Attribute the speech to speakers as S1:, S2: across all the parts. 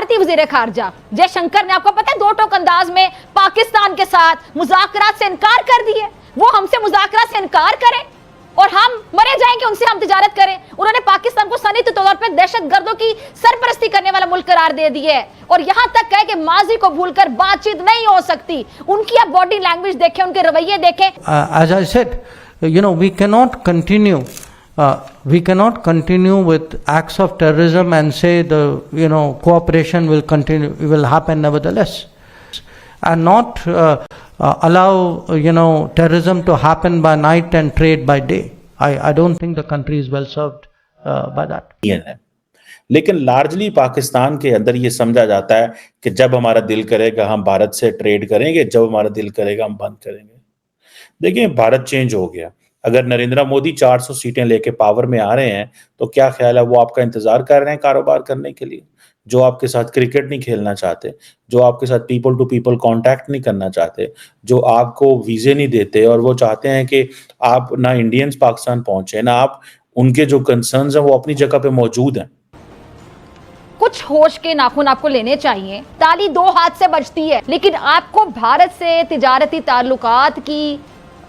S1: भारतीय वजीर खारजा जयशंकर ने, आपको पता है, दो टोक अंदाज में पाकिस्तान के साथ मुज़ाकरात से इनकार कर दिए। वो हमसे मुज़ाकरात से इनकार करें और हम मरे जाएंगे, उनसे हम तिजारत करें। उन्होंने पाकिस्तान को सनई तौर पर दहशतगर्दों की सरपरस्ती करने वाला मुल्क करार दे दिया है और यहां तक कहे कि माजी को भूलकर बातचीत नहीं हो सकती। उनकी आप बॉडी लैंग्वेज देखें, उनके रवैये देखें।
S2: As I said, we cannot continue with acts of terrorism and say cooperation will happen nevertheless, and not allow terrorism to happen by night and trade by day. I don't think the country is well served by that.
S3: लेकिन largely Pakistan के अंदर ये समझा जाता है कि जब हमारा दिल करेगा हम भारत से ट्रेड करेंगे, जब हमारा दिल करेगा हम बंद करेंगे। देखिए, भारत चेंज हो गया। अगर नरेंद्र मोदी 400 सीटें लेके पावर में आ रहे हैं तो क्या ख्याल है वो आपका इंतजार कर रहे हैं कारोबार करने के लिए, जो आपके साथ क्रिकेट नहीं खेलना चाहते, जो आपके साथ पीपल टू पीपल कांटेक्ट नहीं करना चाहते, जो आपको वीजे नहीं देते और वो चाहते हैं कि आप ना इंडियंस पाकिस्तान पहुंचे ना आप, उनके जो कंसर्न्स हैं वो अपनी जगह पे मौजूद हैं।
S1: कुछ होश के नाखून आपको लेने चाहिए। ताली दो हाथ से बजती है, लेकिन आपको भारत से तिजारती ताल्लुकात की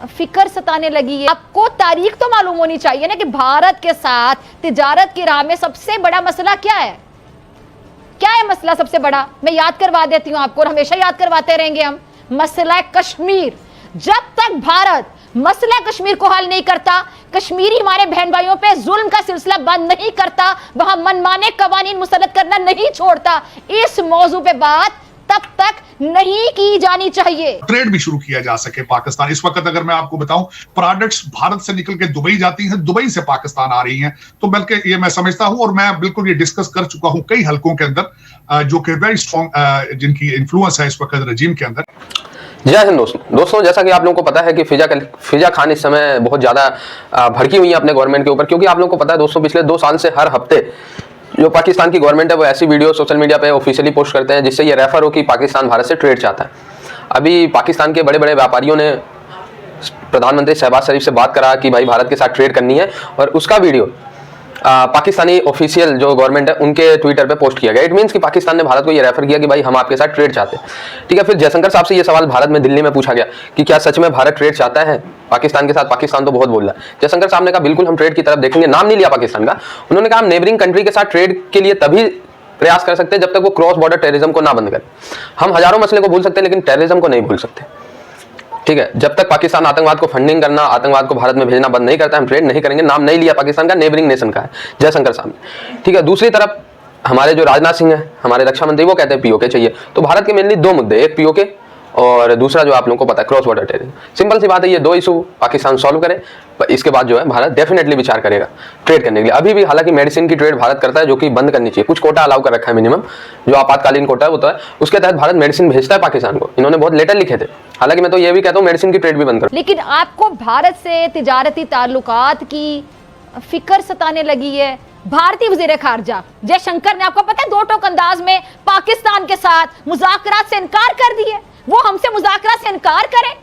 S1: फिक्र सताने लगी है। आपको तारीख तो मालूम होनी चाहिए ना कि भारत के साथ तिजारत की राह में सबसे बड़ा मसला क्या है। क्या है मसला सबसे बड़ा? मैं याद करवा देती हूं आपको और हमेशा याद करवाते रहेंगे हम। मसला कश्मीर। जब तक भारत मसला कश्मीर को हल नहीं करता, कश्मीरी हमारे बहन भाइयों पे जुल्म का सिलसिला बंद नहीं करता, वहां मनमाने कवानीन मुसल्लत करना नहीं छोड़ता, इस मौजू पे बात तब तक नहीं की जानी चाहिए।
S4: ट्रेड भी शुरू किया जा सके पाकिस्तान। इस वक्त अगर मैं आपको बताऊं, प्रोडक्ट्स भारत से निकल के दुबई जाती हैं, दुबई से पाकिस्तान आ रही हैं, तो बल्कि ये मैं समझता हूं और मैं बिल्कुल ये डिस्कस कर चुका हूं कई हलकों के अंदर जो कि वेरी स्ट्रॉन्ग जिनकी इन्फ्लुएंस है इस वक्त रजीम के अंदर।
S5: जय हिंद दोस्तों, जैसा कि आप लोगों को पता है कि फिजा खान इस समय बहुत ज़्यादा भड़की हुई है अपने गवर्नमेंट के ऊपर, क्योंकि आप लोगों को पता है दोस्तों, पिछले 2 साल से हर हफ्ते जो पाकिस्तान की गवर्नमेंट है वो ऐसी वीडियो सोशल मीडिया पे ऑफिशियली पोस्ट करते हैं जिससे ये रेफर हो कि पाकिस्तान भारत से ट्रेड चाहता है। अभी पाकिस्तान के बड़े बड़े व्यापारियों ने प्रधानमंत्री शहबाज शरीफ से बात करा कि भाई भारत के साथ ट्रेड करनी है, और उसका वीडियो पाकिस्तानी ऑफिशियल जो गवर्नमेंट है उनके ट्विटर पे पोस्ट किया गया। इट मीन्स कि पाकिस्तान ने भारत को ये रेफर किया कि भाई हम आपके साथ ट्रेड चाहते हैं। ठीक है, फिर जयशंकर साहब से ये सवाल भारत में दिल्ली में पूछा गया कि क्या सच में भारत ट्रेड चाहता है पाकिस्तान के साथ? पाकिस्तान तो बहुत बोल रहा है। जयशंकर साहब ने कहा बिल्कुल हम ट्रेड की तरफ देखेंगे, नाम नहीं लिया पाकिस्तान का। उन्होंने कहा हम नेबरिंग कंट्री के साथ ट्रेड के लिए तभी प्रयास कर सकते हैं जब तक वो क्रॉस बॉर्डर टेररिज्म को ना बंद करे। हम हजारों मसले को भूल सकते हैं लेकिन टेररिज्म को नहीं भूल सकते। ठीक है, जब तक पाकिस्तान आतंकवाद को फंडिंग करना, आतंकवाद को भारत में भेजना बंद नहीं करता, हम ट्रेड नहीं करेंगे। नाम नहीं लिया पाकिस्तान का, नेबरिंग नेशन का है जयशंकर साहब ने। ठीक है, दूसरी तरफ हमारे जो राजनाथ सिंह है, हमारे रक्षा मंत्री, वो कहते हैं पीओके चाहिए। तो भारत के मेनली 2 मुद्दे, एक पीओके और दूसरा जो आप लोगों को पता है क्रॉस बॉर्डर टेररिज्म। सिंपल सी बात है, ये 2 इशू पाकिस्तान सॉल्व करे, इसके बाद जो है भारत डेफिनेटली विचार करेगा ट्रेड करने के लिए। अभी भी हालांकि मेडिसिन की ट्रेड भारत करता है जो कि बंद करनी चाहिए। कुछ कोटा अलाउ कर रखा है, मिनिमम जो आपातकालीन कोटा है वो तो है, उसके तहत भारत मेडिसिन भेजता है पाकिस्तान को। इन्होंने बहुत लेटर लिखे थे, हालांकि मैं तो ये भी कहता हूँ मेडिसिन की ट्रेड भी बंद करो।
S1: लेकिन आपको भारत से तिजारती ताल्लुकात की फिक्र सताने लगी है। भारतीय वजीर खारजा जयशंकर ने, आपको पता है, दो टोक अंदाज में पाकिस्तान के साथ मुज़ाकरात से इनकार कर दिए। वो हमसे मुज़ाकरात से इनकार करें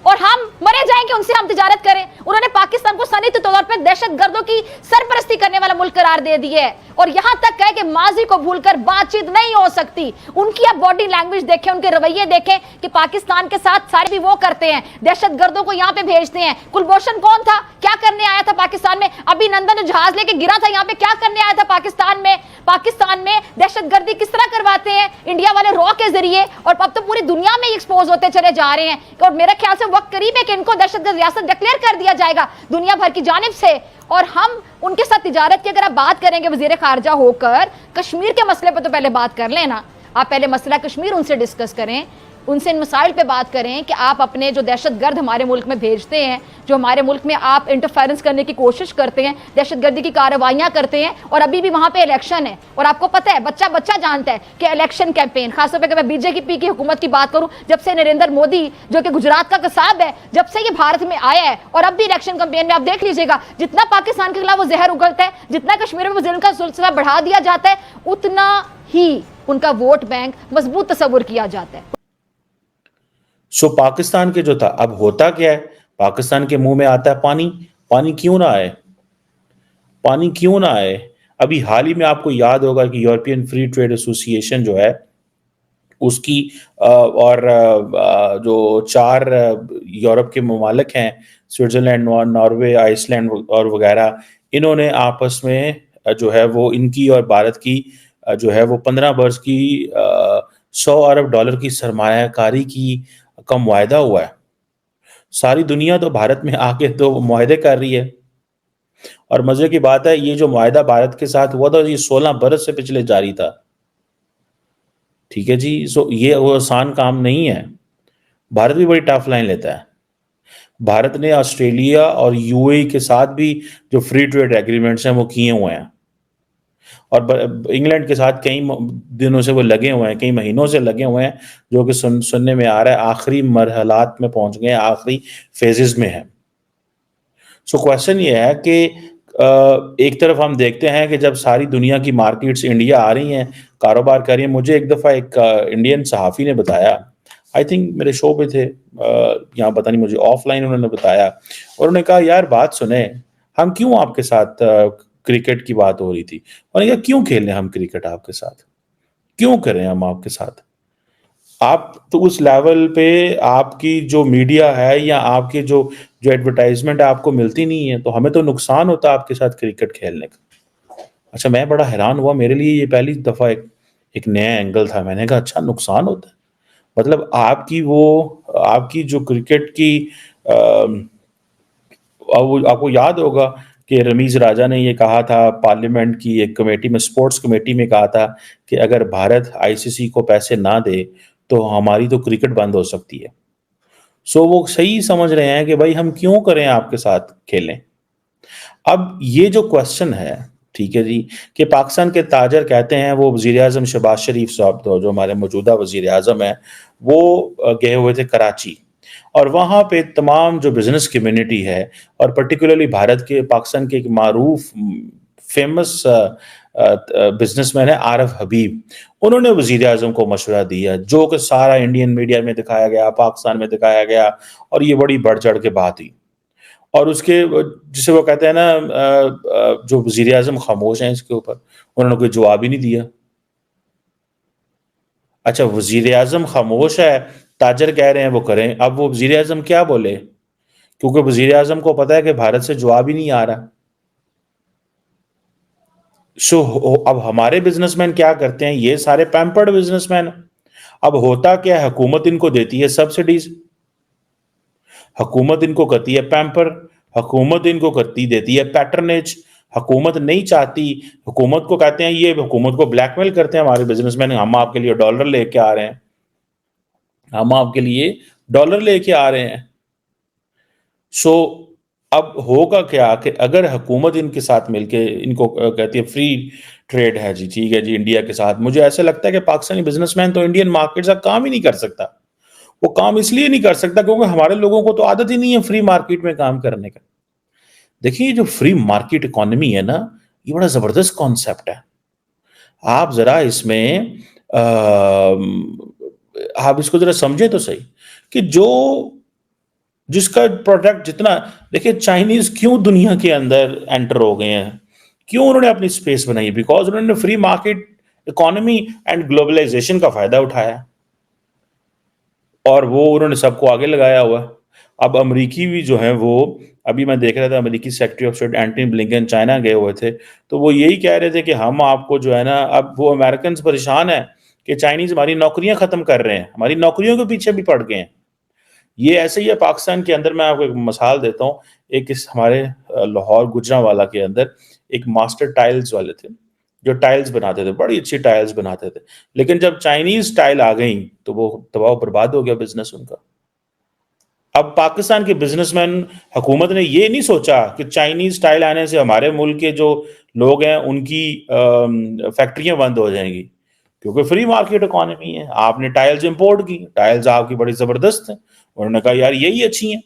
S1: और हम मरे जाएंगे, उनसे हम तिजारत करें। उन्होंने पाकिस्तान को सनई तौर पर दहशतगर्दों की सरपरस्ती करने वाला मुल्क करार दे दिया है और यहां तक कहे कि माजी को भूलकर बातचीत नहीं हो सकती। उनकी आप बॉडी लैंग्वेज देखें, उनके रवैये देखें कि पाकिस्तान के साथ सारे भी वो करते हैं, दहशतगर्दों को यहां पे भेजते हैं। कुलभूषण कौन था, क्या करने आया था पाकिस्तान में? अभिनंदन जो जहाज लेके गिरा था यहाँ पे, क्या करने आया था पाकिस्तान में? पाकिस्तान में दहशतगर्दी किस तरह करवाते हैं इंडिया वाले रॉ के जरिए, और अब तो पूरी दुनिया में एक्सपोज होते चले जा रहे हैं। और मेरे ख्याल से वक्त करीब है कि इनको दहशतगर्द रियासत डिक्लेयर कर दिया जाएगा दुनिया भर की जानिब से, और हम उनके साथ तिजारत की अगर आप बात करेंगे वजीर खारजा होकर, कश्मीर के मसले पर तो पहले बात कर लेना। आप पहले मसला कश्मीर उनसे डिस्कस करें, उनसे इन मसाइल पे बात करें कि आप अपने जो दहशतगर्द हमारे मुल्क में भेजते हैं, जो हमारे मुल्क में आप इंटरफेरेंस करने की कोशिश करते हैं, दहशतगर्दी की कार्रवाइयां करते हैं, और अभी भी वहां पे इलेक्शन है। और आपको पता है, बच्चा बच्चा जानता है कि इलेक्शन कैंपेन, खासतौर पर मैं बीजेपी की हुकूमत की बात करूं, जब से नरेंद्र मोदी जो कि गुजरात का कसाब है, जब से ये भारत में आया है, और अब भी इलेक्शन कैंपेन में आप देख लीजिएगा, जितना पाकिस्तान के खिलाफ वो जहर उगलता है, जितना कश्मीर में जुल्म का सिलसिला बढ़ा दिया जाता है, उतना ही उनका वोट बैंक मजबूत तस्वुर किया जाता है।
S3: सो पाकिस्तान के जो था, अब होता क्या है, पाकिस्तान के मुंह में आता है पानी। पानी क्यों ना आए? पानी क्यों ना आए? अभी हाल ही में आपको याद होगा कि यूरोपियन फ्री ट्रेड एसोसिएशन जो है उसकी और जो 4 यूरोप के ममालिक हैं, स्विट्जरलैंड, नॉर्वे, आइसलैंड और वगैरह, इन्होंने आपस में जो है वो इनकी और भारत की जो है वो 15 वर्ष की $100 अरब की सरमायाकारी की का मुआहदा हुआ है। सारी दुनिया तो भारत में आके तो मुआहदे कर रही है, और मजे की बात है ये जो मुआहदा भारत के साथ हुआ था ये 16 बरस से पिछले जारी था। ठीक है जी, सो ये वो आसान काम नहीं है। भारत भी बड़ी टफ लाइन लेता है। भारत ने ऑस्ट्रेलिया और यूएई के साथ भी जो फ्री ट्रेड एग्रीमेंट्स हैं वो किए हुए हैं, और इंग्लैंड के साथ कई दिनों से वो लगे हुए हैं, कई महीनों से लगे हुए हैं, जो कि सुनने में आ रहा है आखिरी मरहलात में पहुंच गए हैं, आखिरी फेजेस में है। सो क्वेश्चन ये है कि एक तरफ हम देखते हैं कि जब सारी दुनिया की मार्केट्स इंडिया आ रही हैं, कारोबार कर रही हैं। मुझे एक दफ़ा एक इंडियन सहाफ़ी ने बताया, आई थिंक मेरे शो पे थे, यहाँ पता नहीं मुझे ऑफलाइन उन्होंने बताया, और उन्होंने कहा यार बात सुने, हम क्यों आपके साथ क्रिकेट की बात हो रही थी, उन्होंने कहा क्यों खेल रहे हैं हम क्रिकेट आपके साथ, क्यों करें हम आपके साथ, आप तो उस लेवल पे आपकी जो मीडिया है या आपके जो जो एडवर्टाइजमेंट आपको मिलती नहीं है, तो हमें तो नुकसान होता है आपके साथ क्रिकेट खेलने का। अच्छा, मैं बड़ा हैरान हुआ, मेरे लिए ये पहली दफ़ा एक नया एंगल था। मैंने कहा अच्छा नुकसान होता है, मतलब आपकी जो क्रिकेट की आपको याद होगा कि रमीज राजा ने ये कहा था पार्लियामेंट की एक कमेटी में, स्पोर्ट्स कमेटी में कहा था कि अगर भारत आईसीसी को पैसे ना दे तो हमारी तो क्रिकेट बंद हो सकती है। सो वो सही समझ रहे हैं कि भाई हम क्यों करें आपके साथ खेलें। अब ये जो क्वेश्चन है, ठीक है जी, कि पाकिस्तान के ताजर कहते हैं, वो वज़ीर आज़म शहबाज शरीफ साहब तो जो हमारे मौजूदा वज़ीर आज़म हैं, वो गए हुए थे कराची, और वहाँ पे तमाम जो बिज़नेस कम्युनिटी है, और पर्टिकुलरली भारत के पाकिस्तान के एक मारूफ फेमस बिजनेसमैन है आरिफ हबीब, उन्होंने वज़ीर आज़म को मशवरा दिया, जो कि सारा इंडियन मीडिया में दिखाया गया, पाकिस्तान में दिखाया गया, और ये बड़ी बढ़ चढ़ के बात हुई। और उसके जिसे वो कहते हैं ना जो वज़ीर आज़म खामोश हैं इसके ऊपर, उन्होंने कोई जवाब ही नहीं दिया। अच्छा, वज़ीर आज़म खामोश है, ताजर कह रहे हैं वो करें, अब वो वज़ीर आज़म क्या बोले, क्योंकि वज़ीर आज़म को पता है कि भारत से जवाब ही नहीं आ रहा। सो अब हमारे बिजनेसमैन क्या करते हैं, ये सारे पैम्पर्ड बिजनेसमैन। अब होता क्या है, हुकूमत इनको देती है सब्सिडीज, हुकूमत इनको करती है पैम्पर, हुकूमत इनको करती देती है पैटर्नेज। हुकूमत नहीं चाहती, हुकूमत को कहते हैं, ये हुकूमत को ब्लैकमेल करते हैं हमारे बिजनेसमैन, हम आपके लिए डॉलर लेके आ रहे हैं, हम आपके लिए डॉलर लेके आ रहे हैं। सो अब होगा क्या कि अगर हुकूमत इनके साथ मिलके इनको कहती है फ्री ट्रेड है जी, ठीक है जी, इंडिया के साथ, मुझे ऐसा लगता है कि पाकिस्तानी बिजनेसमैन तो इंडियन मार्केट से काम ही नहीं कर सकता। वो काम इसलिए नहीं कर सकता क्योंकि हमारे लोगों को तो आदत ही नहीं है फ्री मार्केट में काम करने का। देखिए, जो फ्री मार्केट इकोनॉमी है ना, ये बड़ा जबरदस्त कॉन्सेप्ट है। आप जरा इसमें आप इसको जरा समझे तो सही, कि जिसका प्रोडक्ट जितना, देखिए चाइनीज क्यों दुनिया के अंदर एंटर हो गए हैं, क्यों उन्होंने अपनी स्पेस बनाई, बिकॉज उन्होंने free market economy and globalisation का फायदा उठाया, और वो उन्होंने सबको आगे लगाया हुआ। अब अमेरिकी भी जो है, वो अभी मैं देख रहा था, अमेरिकी secretary of state Antony Blinken China गए हुए थे, तो वो यही कह रहे थे कि हम आपको जो है ना, अब वो अमेरिकन परेशान है कि चाइनीज हमारी नौकरियां खत्म कर रहे हैं, हमारी नौकरियों के पीछे भी पड़ गए हैं। ये ऐसे ही है पाकिस्तान के अंदर। मैं आपको एक मिसाल देता हूँ, एक इस हमारे लाहौर गुजरांवाला के अंदर एक मास्टर टाइल्स वाले थे, जो टाइल्स बनाते थे, बड़ी अच्छी टाइल्स बनाते थे, लेकिन जब चाइनीज टाइल आ गई तो वो तबाह बर्बाद हो गया बिजनेस उनका। अब पाकिस्तान के बिजनेसमैन, हुकूमत ने ये नहीं सोचा कि चाइनीज टाइल आने से हमारे मुल्क के जो लोग हैं उनकी फैक्ट्रियां बंद हो जाएंगी, क्योंकि फ्री मार्केट इकोनॉमी है। आपने टाइल्स इंपोर्ट की, टाइल्स आपकी बड़ी जबरदस्त है, उन्होंने कहा यार यही अच्छी हैं,